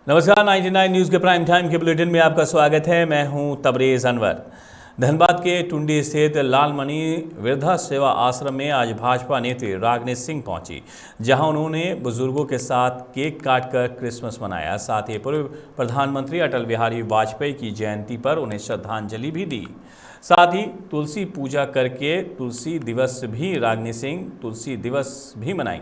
नमस्कार, 99 न्यूज़ के prime time के बुलेटिन में आपका स्वागत है। मैं हूं तबरेज़ अनवर। धनबाद के टुंडी स्थित लालमणि वृद्धा सेवा आश्रम में आज भाजपा नेत्री रागिनी सिंह पहुंची, जहां उन्होंने बुजुर्गों के साथ केक काटकर क्रिसमस मनाया। साथ ही पूर्व प्रधानमंत्री अटल बिहारी वाजपेयी की जयंती पर उन्हें श्रद्धांजलि भी दी। साथ ही तुलसी पूजा करके तुलसी दिवस भी मनाई।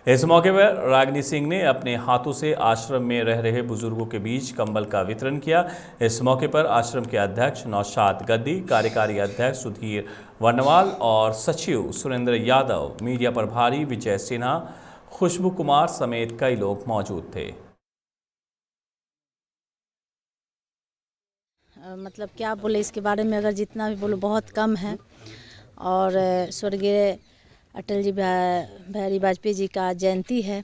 इस मौके पर रागिनी सिंह ने अपने हाथों से आश्रम में रह रहे बुजुर्गों के बीच कंबल का वितरण किया। इस मौके पर आश्रम के अध्यक्ष नौशाद गद्दी, कार्यकारी अध्यक्ष सुधीर वर्णवाल और सचिव सुरेंद्र यादव, मीडिया प्रभारी विजय सिन्हा, खुशबू कुमार समेत कई लोग मौजूद थे। मतलब क्या बोले इसके बारे में, अगर जितना भी बोलो बहुत कम है। और स्वर्गीय अटल जी बिहारी वाजपेयी जी का जयंती है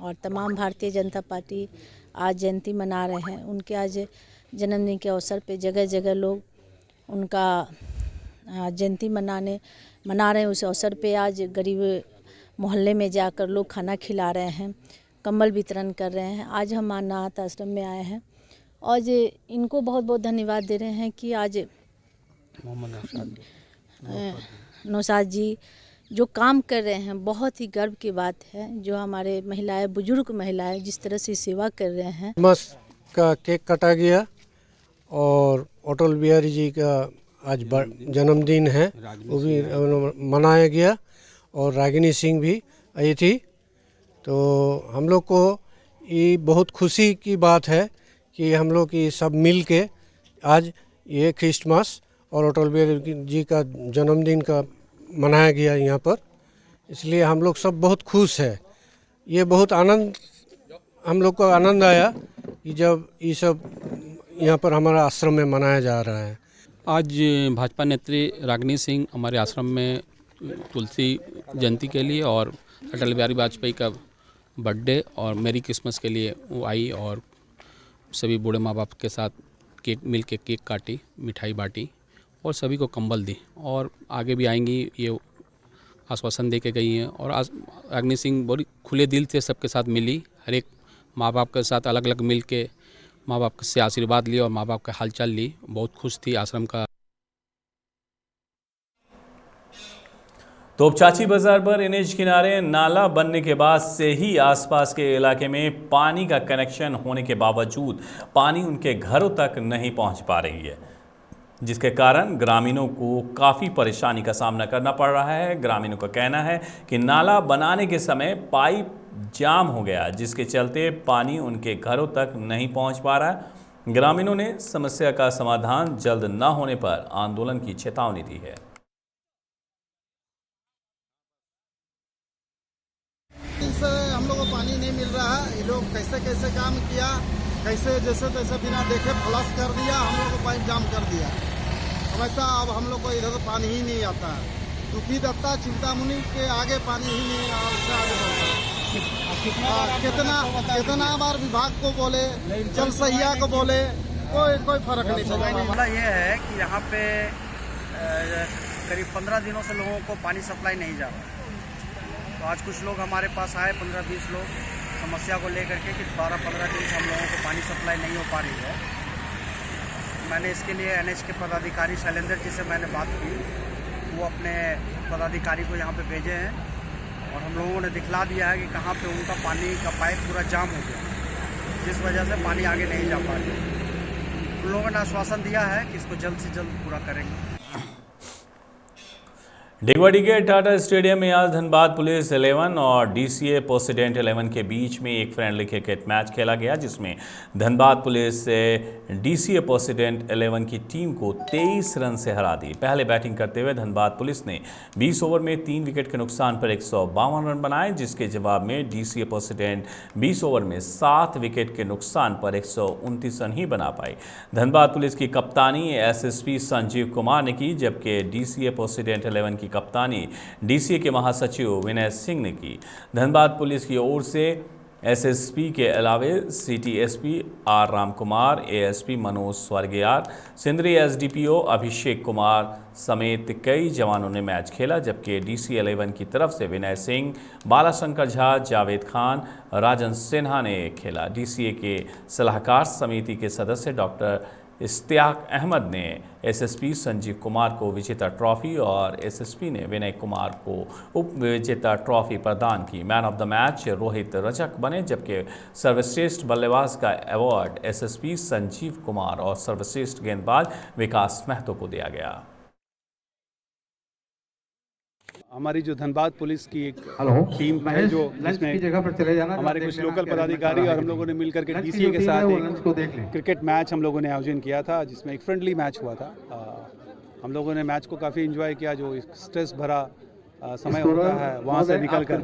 और तमाम भारतीय जनता पार्टी आज जयंती मना रहे हैं। उनके आज जन्मदिन के अवसर पे जगह जगह लोग उनका जयंती मना रहे हैं। उस अवसर पे आज गरीब मोहल्ले में जाकर लोग खाना खिला रहे हैं, कंबल वितरण कर रहे हैं। आज हम अनाथ आश्रम में आए हैं और इनको बहुत बहुत धन्यवाद दे रहे हैं कि आज नौशाद जी जो काम कर रहे हैं, बहुत ही गर्व की बात है। जो हमारे महिलाएं, बुजुर्ग महिलाएं जिस तरह से सेवा कर रहे हैं। क्रिसमस का केक काटा गया और अटल बिहारी जी का आज जन्मदिन है, वो भी मनाया गया और रागिनी सिंह भी आई थी। तो हम लोग को ये बहुत खुशी की बात है कि हम लोग ये सब मिल के आज ये क्रिसमस और अटल बिहारी जी का जन्मदिन का मनाया गया यहाँ पर, इसलिए हम लोग सब बहुत खुश है। ये बहुत हम लोग को आनंद आया कि जब ये सब यहाँ पर हमारा आश्रम में मनाया जा रहा है। आज भाजपा नेत्री रागिनी सिंह हमारे आश्रम में तुलसी जयंती के लिए और अटल बिहारी वाजपेयी का बर्थडे और मेरी क्रिसमस के लिए वो आई और सभी बूढ़े माँ बाप के साथ मिल के केक काटी, मिठाई बांटी और सभी को कंबल दी और आगे भी आएंगी, ये आश्वासन दे के गई हैं। और आज रागिनी सिंह बड़ी खुले दिल से सबके साथ मिली, हर एक माँ बाप के साथ अलग अलग मिल के माँ बाप से आशीर्वाद लिया और माँ बाप का हालचाल ली। बहुत खुश थी आश्रम का। तोपचाची बाजार पर एनएच किनारे नाला बनने के बाद से ही आसपास के इलाके में पानी का कनेक्शन होने के बावजूद पानी उनके घरों तक नहीं पहुंच पा रही है, जिसके कारण ग्रामीणों को काफ़ी परेशानी का सामना करना पड़ रहा है। ग्रामीणों का कहना है कि नाला बनाने के समय पाइप जाम हो गया, जिसके चलते पानी उनके घरों तक नहीं पहुंच पा रहा है। ग्रामीणों ने समस्या का समाधान जल्द न होने पर आंदोलन की चेतावनी दी है। से हम लोग को पानी नहीं मिल रहा है। ये लोग कैसे कैसे काम किया, कैसे जैसे तैसे बिना देखे फ्लश कर दिया, हम लोग को पाइप जाम कर दिया। वैसा अब हम लोग को इधर पानी ही नहीं आता है। दुखी दत्ता चिंतामुनि के आगे पानी ही नहीं आता। कितना बार विभाग को बोले, जल सहिया को बोले, कोई फर्क नहीं पड़ा। मामला ये है कि यहाँ पे करीब 15 दिनों से लोगों को पानी सप्लाई नहीं जा रहा। तो आज कुछ लोग हमारे पास आए, 15-20 लोग, समस्या को लेकर के कि 12-15 दिन से हम लोगों को पानी सप्लाई नहीं हो पा रही है। मैंने इसके लिए एनएच के पदाधिकारी शैलेंद्र जी से मैंने बात की, वो अपने पदाधिकारी को यहाँ पे भेजे हैं और हम लोगों ने दिखला दिया है कि कहाँ पे उनका पानी का पाइप पूरा जाम हो गया, जिस वजह से पानी आगे नहीं जा पा रही। उन लोगों ने आश्वासन दिया है कि इसको जल्द से जल्द पूरा करेंगे। डिगवाड़ी के टाटा स्टेडियम में आज धनबाद पुलिस 11 और डीसीए प्रेसिडेंट 11 के बीच में एक फ्रेंडली क्रिकेट मैच खेला गया, जिसमें धनबाद पुलिस डीसीए प्रेसिडेंट 11 की टीम को 23 रन से हरा दी। पहले बैटिंग करते हुए धनबाद पुलिस ने 20 ओवर में 3 विकेट के नुकसान पर 152 रन बनाए, जिसके जवाब में डीसीए प्रेसिडेंट 20 ओवर में 7 विकेट के नुकसान पर 129 रन ही बना पाई। धनबाद पुलिस की कप्तानी एसएसपी संजीव कुमार ने की, जबकि डीसीए प्रेसिडेंट 11 की कप्तानी डीसीए के महासचिव विनय सिंह ने की। धनबाद पुलिस की ओर से एसएसपी के अलावे city SP R Ramkumar, ASP Manoj स्वर्गयार, सिंदरी एसडीपीओ अभिषेक कुमार समेत कई जवानों ने मैच खेला, जबकि डीसी 11 की तरफ से विनय सिंह, बालाशंकर झा, जावेद खान, राजन सिन्हा ने खेला। डीसीए के सलाहकार समिति के सदस्य डॉक्टर इश्तियाक अहमद ने एसएसपी संजीव कुमार को विजेता ट्रॉफी और एसएसपी ने विनय कुमार को उप विजेता ट्रॉफी प्रदान की। Man of the match Rohit Rajak बने, जबकि सर्वश्रेष्ठ बल्लेबाज का अवार्ड एसएसपी संजीव कुमार और सर्वश्रेष्ठ गेंदबाज विकास महतो को दिया गया। हमारी जो धनबाद पुलिस की एक टीम है जो जिसमें हमारे कुछ लोकल पदाधिकारी और हम लोगों ने मिलकर के डीसीए के साथ एक क्रिकेट मैच हम लोगों ने आयोजन किया था, जिसमें एक फ्रेंडली मैच हुआ था। हम लोगों ने मैच को काफ़ी एंजॉय किया। जो स्ट्रेस भरा समय होता है वहाँ से निकल कर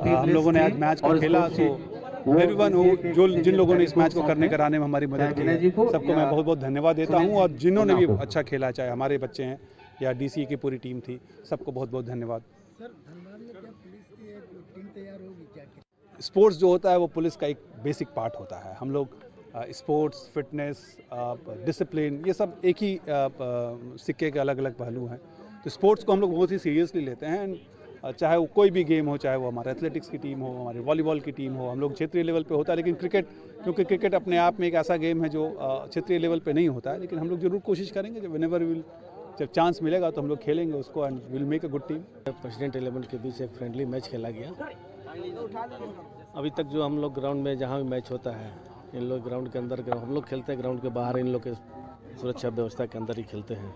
हम लोगों ने आज मैच को खेला। तो एवरीवन जो जिन लोगों ने इस मैच को कराने में हमारी मदद की, सबको मैं बहुत बहुत धन्यवाद देता हूँ। और जिन्होंने भी अच्छा खेला, चाहे हमारे बच्चे हैं या डीसी की पूरी टीम थी, सबको बहुत बहुत धन्यवाद। स्पोर्ट्स जो होता है वो पुलिस का एक बेसिक पार्ट होता है। हम लोग स्पोर्ट्स, फिटनेस, डिसिप्लिन, ये सब एक ही सिक्के के अलग अलग पहलू हैं। तो स्पोर्ट्स को हम लोग बहुत ही सीरियसली लेते हैं, चाहे वो कोई भी गेम हो, चाहे वो हमारे एथलेटिक्स की टीम हो, हमारी वॉलीबॉल की टीम हो। हम लोग क्षेत्रीय लेवल पे होता है, लेकिन क्रिकेट, क्योंकि क्रिकेट अपने आप में एक ऐसा गेम है जो क्षेत्रीय लेवल पे नहीं होता है, लेकिन हम लोग जरूर कोशिश करेंगे जब चांस मिलेगा तो हम लोग खेलेंगे उसको and will make a good team. President 11 के बीच एक फ्रेंडली मैच खेला गया। अभी तक जो हम लोग ग्राउंड में जहाँ भी मैच होता है, इन लोग ग्राउंड के अंदर, हम लोग खेलते हैं ग्राउंड के बाहर, इन लोग के सुरक्षा व्यवस्था के अंदर ही खेलते हैं।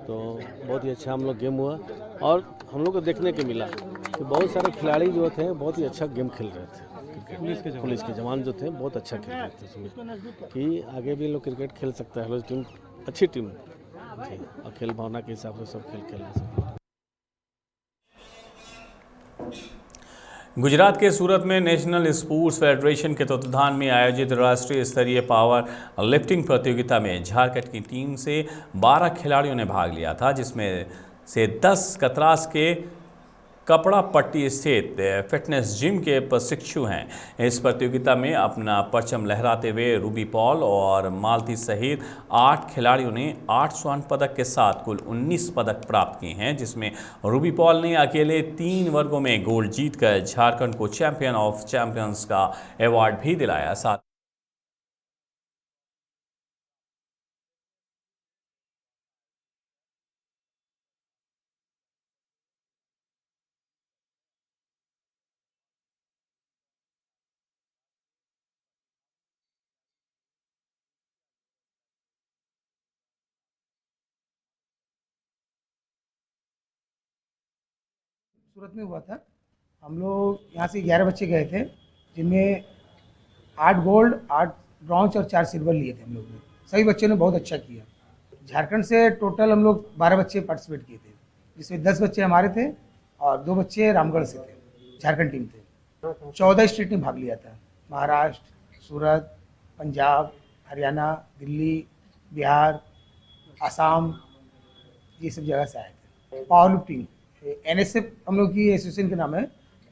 तो बहुत ही अच्छा हम लोग गेम हुआ और हम लोग को देखने को मिला कि बहुत सारे खिलाड़ी जो थे बहुत ही अच्छा गेम खेल रहे थे। पुलिस के जवान जो थे बहुत अच्छा खेल रहे थे, उसमें कि आगे भी लोग क्रिकेट खेल सकता है। टीम अच्छी टीम थी और खेल भावना के हिसाब से सब खेल खेलना सकते। गुजरात के सूरत में नेशनल स्पोर्ट्स फेडरेशन के तत्वाधान में आयोजित राष्ट्रीय स्तरीय पावर लिफ्टिंग प्रतियोगिता में झारखंड की टीम से 12 खिलाड़ियों ने भाग लिया था, जिसमें से 10 कतरास के कपड़ा पट्टी स्थित फिटनेस जिम के प्रशिक्षु हैं। इस प्रतियोगिता में अपना परचम लहराते हुए रूबी पॉल और मालती सहित 8 खिलाड़ियों ने 8 स्वर्ण पदक के साथ कुल 19 पदक प्राप्त किए हैं, जिसमें रूबी पॉल ने अकेले 3 वर्गों में गोल्ड जीतकर झारखंड को चैंपियन ऑफ चैंपियंस का अवार्ड भी दिलाया। साथ सूरत में हुआ था। हम लोग यहाँ से 11 बच्चे गए थे, जिनमें 8 गोल्ड, 8 ब्रॉन्ज और 4 सिल्वर लिए थे हम लोग ने। सभी बच्चों ने बहुत अच्छा किया। झारखंड से टोटल हम लोग 12 बच्चे पार्टिसिपेट किए थे, जिसमें 10 बच्चे हमारे थे और 2 बच्चे रामगढ़ से थे, झारखंड टीम थे। 14 स्टेट ने भाग लिया था, महाराष्ट्र, सूरत, पंजाब, हरियाणा, दिल्ली, बिहार, आसाम, ये सब जगह से आए थे। पावर लिफ्टिंग एनएसएफ हम लोग की एसोसिएशन का नाम है,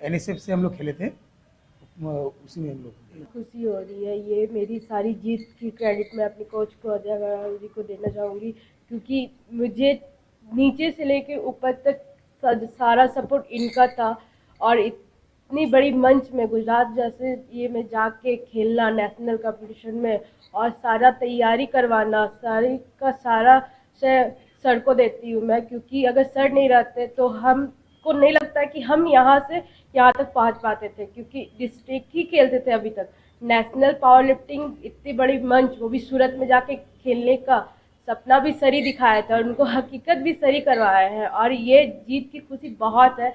एनएसएफ से हम लोग खेले थे, उसी में हम लोग। खुशी हो रही है। ये मेरी सारी जीत की क्रेडिट मैं अपने कोच को, अजय अग्रवाल जी को देना चाहूँगी, क्योंकि मुझे नीचे से लेके ऊपर तक सारा सपोर्ट इनका था। और इतनी बड़ी मंच में गुजरात जैसे ये में जाके खेलना नेशनल कंपटीशन में और सारा तैयारी करवाना, सारी का सारा सर को देती हूँ मैं, क्योंकि अगर सर नहीं रहते तो हमको नहीं लगता कि हम यहाँ से यहाँ तक पहुँच पाते थे, क्योंकि डिस्ट्रिक्ट ही खेलते थे अभी तक। नेशनल पावर लिफ्टिंग इतनी बड़ी मंच, वो भी सूरत में जाके खेलने का सपना भी सर ही दिखाया था और उनको हकीकत भी सर ही करवाया है, और ये जीत की खुशी बहुत है।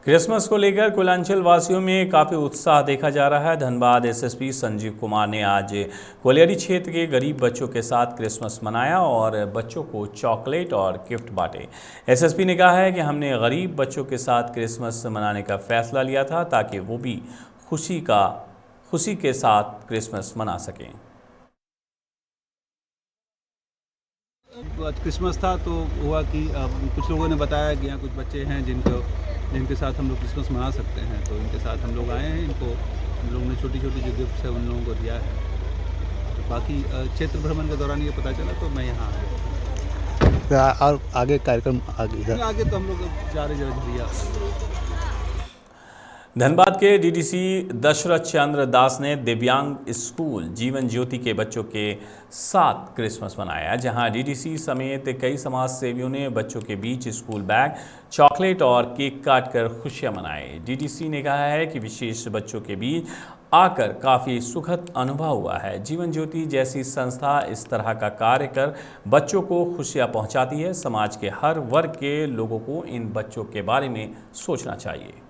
क्रिसमस को लेकर कुलांचल वासियों में काफ़ी उत्साह देखा जा रहा है। धनबाद एसएसपी संजीव कुमार ने आज कोलियरी क्षेत्र के गरीब बच्चों के साथ क्रिसमस मनाया और बच्चों को चॉकलेट और गिफ्ट बांटे। एसएसपी ने कहा है कि हमने गरीब बच्चों के साथ क्रिसमस मनाने का फैसला लिया था ताकि वो भी खुशी के साथ क्रिसमस मना सकें। आज क्रिसमस था तो हुआ कि कुछ लोगों ने बताया कि यहाँ कुछ बच्चे हैं जिनके साथ हम लोग क्रिसमस मना सकते हैं, तो इनके साथ हम लोग आए हैं। इनको हम लोगों ने छोटी छोटी जो गिफ्ट्स है उन लोगों को दिया है। तो बाकी क्षेत्र भ्रमण के दौरान ये पता चला तो मैं यहाँ आया। और आगे कार्यक्रम आगे तो हम लोग जा रहे झरिया। धनबाद के डीडीसी दशरथ चंद्र दास ने दिव्यांग स्कूल जीवन ज्योति के बच्चों के साथ क्रिसमस मनाया, जहां डीडीसी समेत कई समाज सेवियों ने बच्चों के बीच स्कूल बैग, चॉकलेट और केक काटकर खुशियां मनाई। डीडीसी ने कहा है कि विशेष बच्चों के बीच आकर काफ़ी सुखद अनुभव हुआ है। जीवन ज्योति जैसी संस्था इस तरह का कार्य कर बच्चों को खुशियां पहुंचाती है। समाज के हर वर्ग के लोगों को इन बच्चों के बारे में सोचना चाहिए।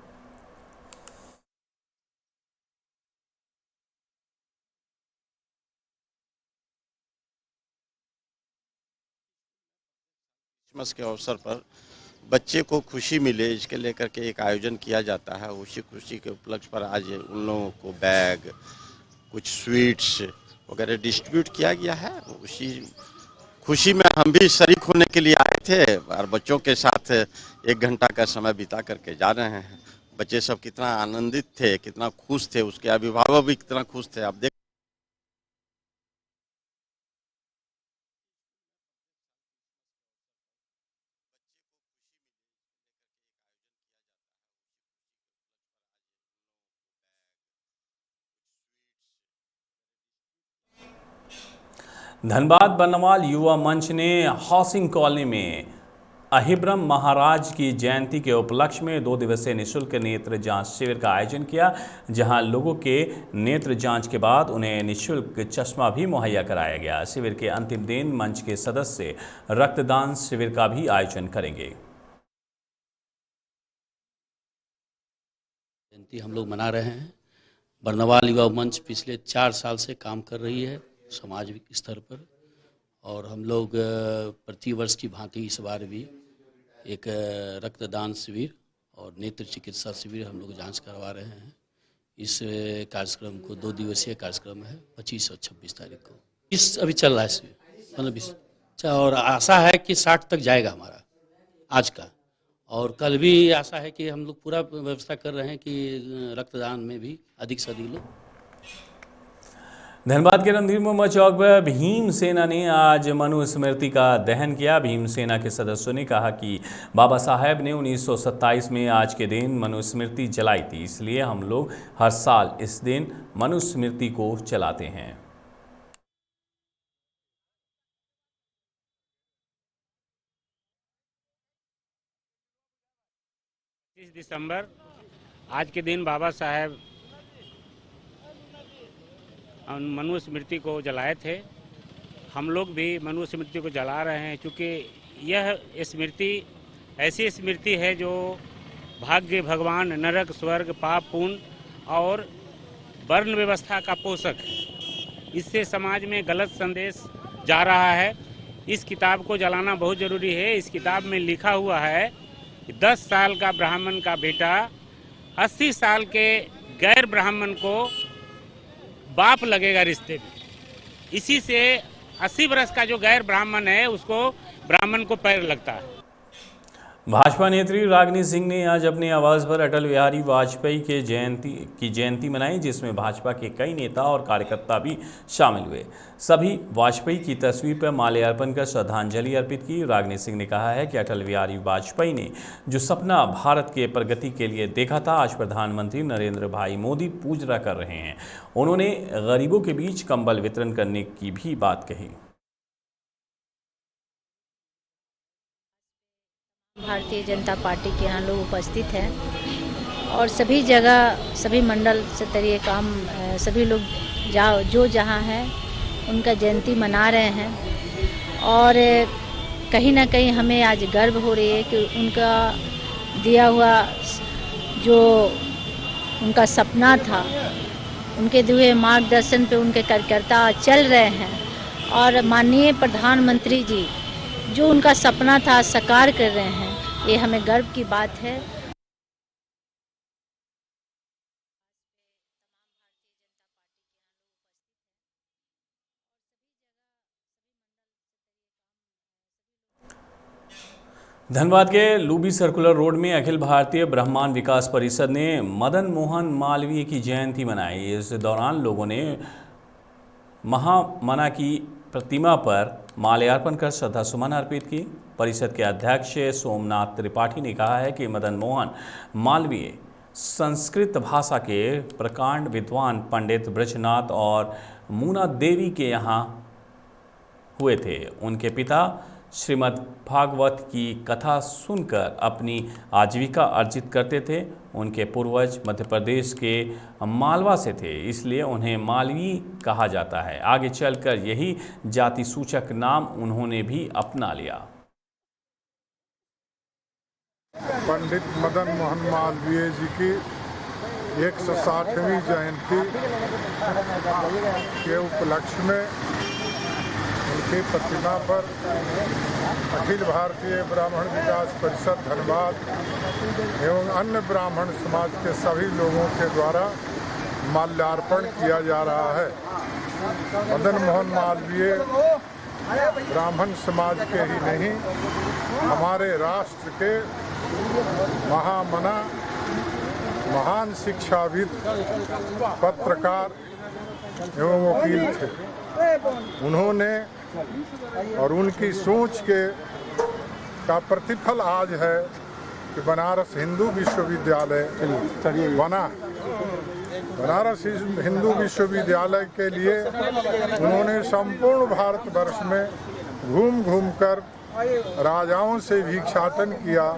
क्रिसमस के अवसर पर बच्चे को खुशी मिले इसके लेकर के एक आयोजन किया जाता है। उसी खुशी के उपलक्ष्य पर आज उन लोगों को बैग, कुछ स्वीट्स वगैरह डिस्ट्रीब्यूट किया गया है। उसी खुशी में हम भी शरीक होने के लिए आए थे और बच्चों के साथ 1 घंटा का समय बिता करके जा रहे हैं। बच्चे सब कितना आनंदित थे, कितना खुश थे, उसके अभिभावक भी कितना खुश थे। आप देख धनबाद बर्नवाल युवा मंच ने हाउसिंग कॉलोनी में अहिब्रम महाराज की जयंती के उपलक्ष्य में 2 दिवसीय निःशुल्क नेत्र जांच शिविर का आयोजन किया, जहां लोगों के नेत्र जांच के बाद उन्हें निःशुल्क चश्मा भी मुहैया कराया गया। शिविर के अंतिम दिन मंच के सदस्य रक्तदान शिविर का भी आयोजन करेंगे। जयंती हम लोग मना रहे हैं। बर्नवाल युवा मंच पिछले 4 साल से काम कर रही है सामाजिक स्तर पर, और हम लोग प्रतिवर्ष की भांति इस बार भी एक रक्तदान शिविर और नेत्र चिकित्सा शिविर हम लोग जांच करवा रहे हैं। इस कार्यक्रम को 2 दिवसीय कार्यक्रम है, 25 और 26 तारीख को। इस अभी चल रहा है शिविर 15-20 अच्छा, और आशा है कि 60 तक जाएगा हमारा आज का, और कल भी आशा है कि हम लोग पूरा व्यवस्था कर रहे हैं कि रक्तदान में भी अधिक से अधिक लोग। धनबाद के रणधीर मोहम्मद चौक पर भीम सेना ने आज मनु स्मृति का दहन किया। भीम सेना के सदस्यों ने कहा कि बाबा साहेब ने 1927 में आज के दिन मनु स्मृति जलाई थी, इसलिए हम लोग हर साल इस दिन मनु स्मृति को जलाते हैं। 25 दिसंबर आज के दिन बाबा साहेब मनु स्मृति को जलाए थे। हम लोग भी मनु स्मृति को जला रहे हैं, क्योंकि यह स्मृति ऐसी स्मृति है जो भाग्य, भगवान, नरक, स्वर्ग, पाप, पुण्य और वर्ण व्यवस्था का पोषक है। इससे समाज में गलत संदेश जा रहा है। इस किताब को जलाना बहुत ज़रूरी है। इस किताब में लिखा हुआ है कि 10 साल का ब्राह्मण का बेटा 80 साल के गैर ब्राह्मण को बाप लगेगा रिश्ते में। इसी से 80 वर्ष का जो गैर ब्राह्मण है उसको ब्राह्मण को पैर लगता है। भाजपा नेत्री रागिनी सिंह ने आज अपने आवास पर अटल बिहारी वाजपेयी के जयंती मनाई, जिसमें भाजपा के कई नेता और कार्यकर्ता भी शामिल हुए। सभी वाजपेयी की तस्वीर पर माल्यार्पण कर श्रद्धांजलि अर्पित की। रागिनी सिंह ने कहा है कि अटल बिहारी वाजपेयी ने जो सपना भारत के प्रगति के लिए देखा था, आज प्रधानमंत्री नरेंद्र भाई मोदी पूरा कर रहे हैं। उन्होंने गरीबों के बीच कंबल वितरण करने की भी बात कही। भारतीय जनता पार्टी के यहाँ लोग उपस्थित हैं और सभी जगह सभी मंडल स्तरीय काम सभी लोग जो जहाँ हैं उनका जयंती मना रहे हैं, और कहीं ना कहीं हमें आज गर्व हो रही है कि उनका दिया हुआ जो उनका सपना था, उनके दिए मार्गदर्शन पे उनके कार्यकर्ता चल रहे हैं और माननीय प्रधानमंत्री जी जो उनका सपना था साकार कर रहे हैं, ये हमें गर्व की बात है। धनबाद के लूबी सर्कुलर रोड में अखिल भारतीय ब्रह्मांड विकास परिषद ने मदन मोहन मालवीय की जयंती मनाई। इस दौरान लोगों ने महामना की प्रतिमा पर माल्यार्पण कर श्रद्धा सुमन अर्पित की। परिषद के अध्यक्ष सोमनाथ त्रिपाठी ने कहा है कि मदन मोहन मालवीय संस्कृत भाषा के प्रकांड विद्वान पंडित ब्रजनाथ और मूना देवी के यहाँ हुए थे। उनके पिता श्रीमद् भागवत की कथा सुनकर अपनी आजीविका अर्जित करते थे। उनके पूर्वज मध्य प्रदेश के मालवा से थे, इसलिए उन्हें मालवी कहा जाता है। आगे चलकर यही जाति सूचक नाम उन्होंने भी अपना लिया। पंडित मदन मोहन मालवीय जी की 160वीं जयंती के उपलक्ष्य में उनकी प्रतिमा पर अखिल भारतीय ब्राह्मण विकास परिषद धनबाद एवं अन्य ब्राह्मण समाज के सभी लोगों के द्वारा माल्यार्पण किया जा रहा है। मदन मोहन मालवीय ब्राह्मण समाज के ही नहीं, हमारे राष्ट्र के महामना, महान शिक्षाविद, पत्रकार एवं वकील थे। उन्होंने और उनकी सोच का प्रतिफल आज है कि बनारस हिंदू विश्वविद्यालय बना। बनारस हिंदू विश्वविद्यालय के लिए उन्होंने संपूर्ण भारतवर्ष में घूम घूम कर राजाओं से भिक्षाटन किया।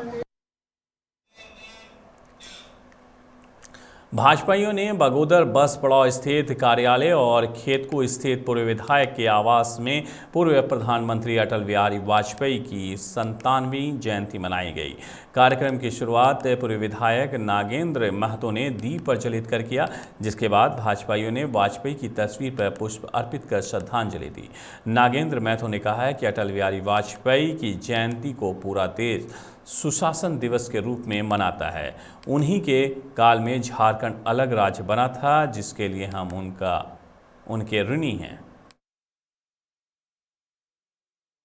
भाजपाइयों ने बगोदर बस पड़ाव स्थित कार्यालय और खेतको स्थित पूर्व विधायक के आवास में पूर्व प्रधानमंत्री अटल बिहारी वाजपेयी की 97वीं जयंती मनाई गई। कार्यक्रम की शुरुआत पूर्व विधायक नागेंद्र महतो ने दीप प्रज्वलित कर किया, जिसके बाद भाजपाइयों ने वाजपेयी की तस्वीर पर पुष्प अर्पित कर श्रद्धांजलि दी। नागेंद्र महतो ने कहा है कि अटल बिहारी वाजपेयी की जयंती को पूरा देश सुशासन दिवस के रूप में मनाता है। उन्हीं के काल में झारखंड अलग राज्य बना था, जिसके लिए हम उनके ऋणी हैं।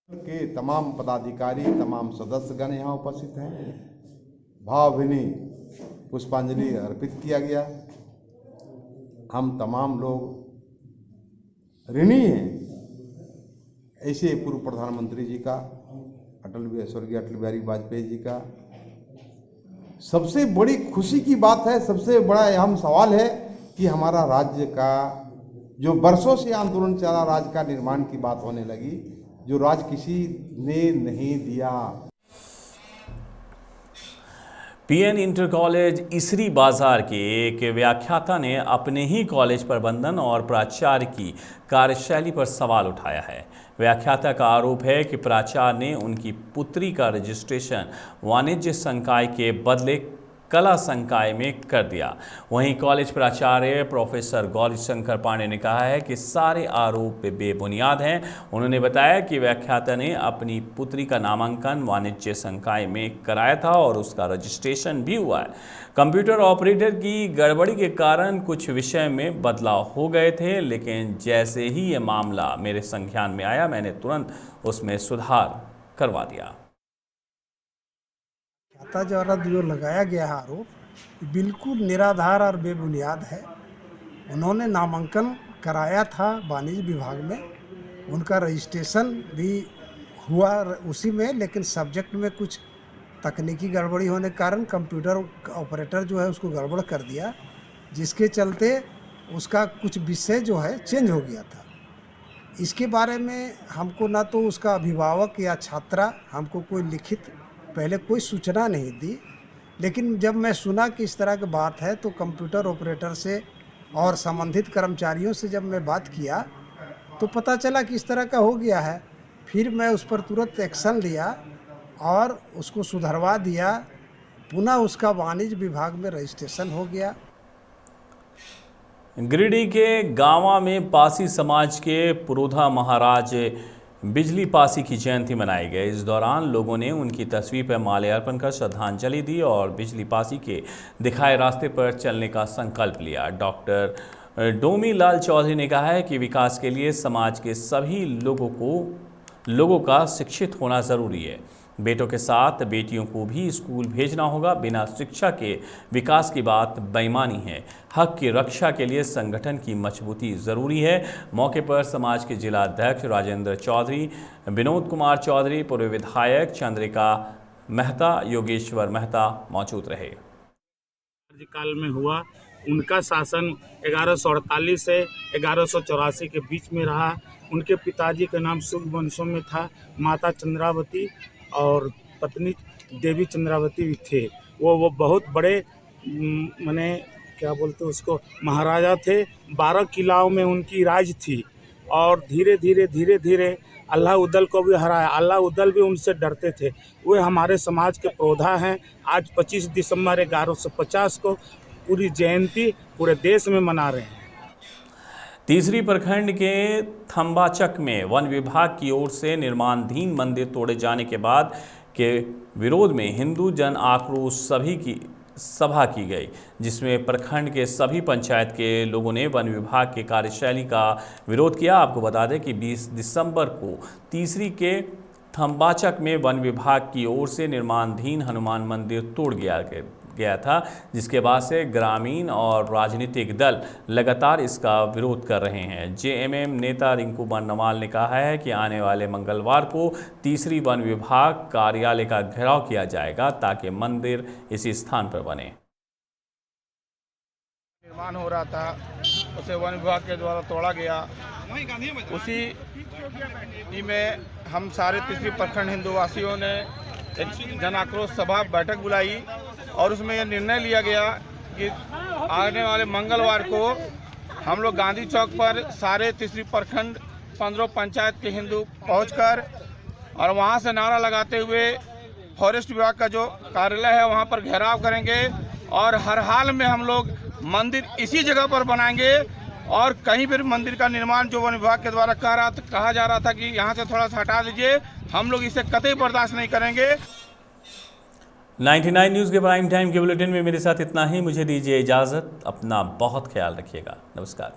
के तमाम पदाधिकारी, तमाम सदस्यगण यहाँ उपस्थित हैं। भावभीनी पुष्पांजलि अर्पित किया गया। हम तमाम लोग ऋणी हैं ऐसे पूर्व प्रधानमंत्री जी का, स्वर्गीय अटल बिहारी वाजपेयी जी का। सबसे बड़ी खुशी की बात है, सबसे बड़ा अहम सवाल है कि हमारा राज्य का जो वर्षों से आंदोलन चला, राज्य का निर्माण की बात होने लगी, जो राज्य किसी ने नहीं दिया। पीएन इंटर कॉलेज इसरी बाजार के एक व्याख्याता ने अपने ही कॉलेज प्रबंधन और प्राचार्य की कार्यशैली पर सवाल उठाया है। व्याख्याता का आरोप है कि प्राचार्य ने उनकी पुत्री का रजिस्ट्रेशन वाणिज्य संकाय के बदले कला संकाय में कर दिया। वहीं कॉलेज प्राचार्य प्रोफेसर गौरी शंकर पांडे ने कहा है कि सारे आरोप बेबुनियाद हैं। उन्होंने बताया कि व्याख्याता ने अपनी पुत्री का नामांकन वाणिज्य संकाय में कराया था और उसका रजिस्ट्रेशन भी हुआ है। कंप्यूटर ऑपरेटर की गड़बड़ी के कारण कुछ विषय में बदलाव हो गए थे, लेकिन जैसे ही ये मामला मेरे संज्ञान में आया, मैंने तुरंत उसमें सुधार करवा दिया। द्वारा जो लगाया गया आरोप बिल्कुल निराधार और बेबुनियाद है। उन्होंने नामांकन कराया था वाणिज्य विभाग में, उनका रजिस्ट्रेशन भी हुआ उसी में, लेकिन सब्जेक्ट में कुछ तकनीकी गड़बड़ी होने के कारण कंप्यूटर ऑपरेटर जो है उसको गड़बड़ कर दिया, जिसके चलते उसका कुछ विषय जो है चेंज हो गया था। इसके बारे में हमको ना तो उसका अभिभावक या छात्रा हमको कोई लिखित पहले कोई सूचना नहीं दी, लेकिन जब मैं सुना कि इस तरह की बात है तो कंप्यूटर ऑपरेटर से और संबंधित कर्मचारियों से जब मैं बात किया तो पता चला कि इस तरह का हो गया है। फिर मैं उस पर तुरंत एक्शन लिया और उसको सुधरवा दिया। पुनः उसका वाणिज्य विभाग में रजिस्ट्रेशन हो गया। गिरिडीह के गांवा में पासी समाज के पुरोधा महाराज बिजली पासी की जयंती मनाई गई। इस दौरान लोगों ने उनकी तस्वीर पर माल्यार्पण कर श्रद्धांजलि दी और बिजली पासी के दिखाए रास्ते पर चलने का संकल्प लिया। डॉक्टर डोमी लाल चौधरी ने कहा है कि विकास के लिए समाज के सभी लोगों का शिक्षित होना ज़रूरी है। बेटों के साथ बेटियों को भी स्कूल भेजना होगा। बिना शिक्षा के विकास की बात बेईमानी है। हक की रक्षा के लिए संगठन की मजबूती ज़रूरी है। मौके पर समाज के जिला अध्यक्ष राजेंद्र चौधरी, विनोद कुमार चौधरी, पूर्व विधायक चंद्रिका मेहता, योगेश्वर मेहता मौजूद रहे। काल में हुआ, उनका शासन 1148 से 1184 के बीच में रहा। उनके पिताजी का नाम शुभ वंशों में था। माता चंद्रावती और पत्नी देवी चंद्रावती भी थे। वो बहुत बड़े माने क्या बोलते उसको महाराजा थे। 12 किलाओं में उनकी राज थी और धीरे धीरे अल्लाह उदल को भी हराया। अल्लाह उदल भी उनसे डरते थे। वे हमारे समाज के प्रौधा हैं। आज 25 दिसंबर 1150 को पूरी जयंती पूरे देश में मना रहे हैं। तीसरी प्रखंड के थम्बाचक में वन विभाग की ओर से निर्माणाधीन मंदिर तोड़े जाने के बाद के विरोध में हिंदू जन आक्रोश सभा की गई, जिसमें प्रखंड के सभी पंचायत के लोगों ने वन विभाग के कार्यशैली का विरोध किया। आपको बता दें कि 20 दिसंबर को तीसरी के थम्बाचक में वन विभाग की ओर से निर्माणाधीन हनुमान मंदिर तोड़ गया था, जिसके बाद से ग्रामीण और राजनीतिक दल लगातार इसका विरोध कर रहे हैं। जेएमएम नेता रिंकू बर्नवाल ने कहा है कि आने वाले मंगलवार को तीसरी वन विभाग कार्यालय का घेराव किया जाएगा ताकि मंदिर इसी स्थान पर बने। निर्माण हो रहा था, उसे वन विभाग के द्वारा तोड़ा गया। उसी में हम सारे तीसरी प्रखंड हिंदूवासियों ने एक जन आक्रोश सभा बैठक बुलाई और उसमें यह निर्णय लिया गया कि आने वाले मंगलवार को हम लोग गांधी चौक पर सारे तीसरी प्रखंड 15 पंचायत के हिंदू पहुंचकर और वहां से नारा लगाते हुए फॉरेस्ट विभाग का जो कार्यालय है वहां पर घेराव करेंगे और हर हाल में हम लोग मंदिर इसी जगह पर बनाएंगे। और कहीं पर मंदिर का निर्माण जो वन विभाग के द्वारा कहा जा रहा था कि यहाँ से थोड़ा सा हटा दीजिए, हम लोग इसे कतई बर्दाश्त नहीं करेंगे। 99 न्यूज़ के प्राइम टाइम के बुलेटिन में मेरे साथ इतना ही। मुझे दीजिए इजाज़त। अपना बहुत ख्याल रखिएगा। नमस्कार।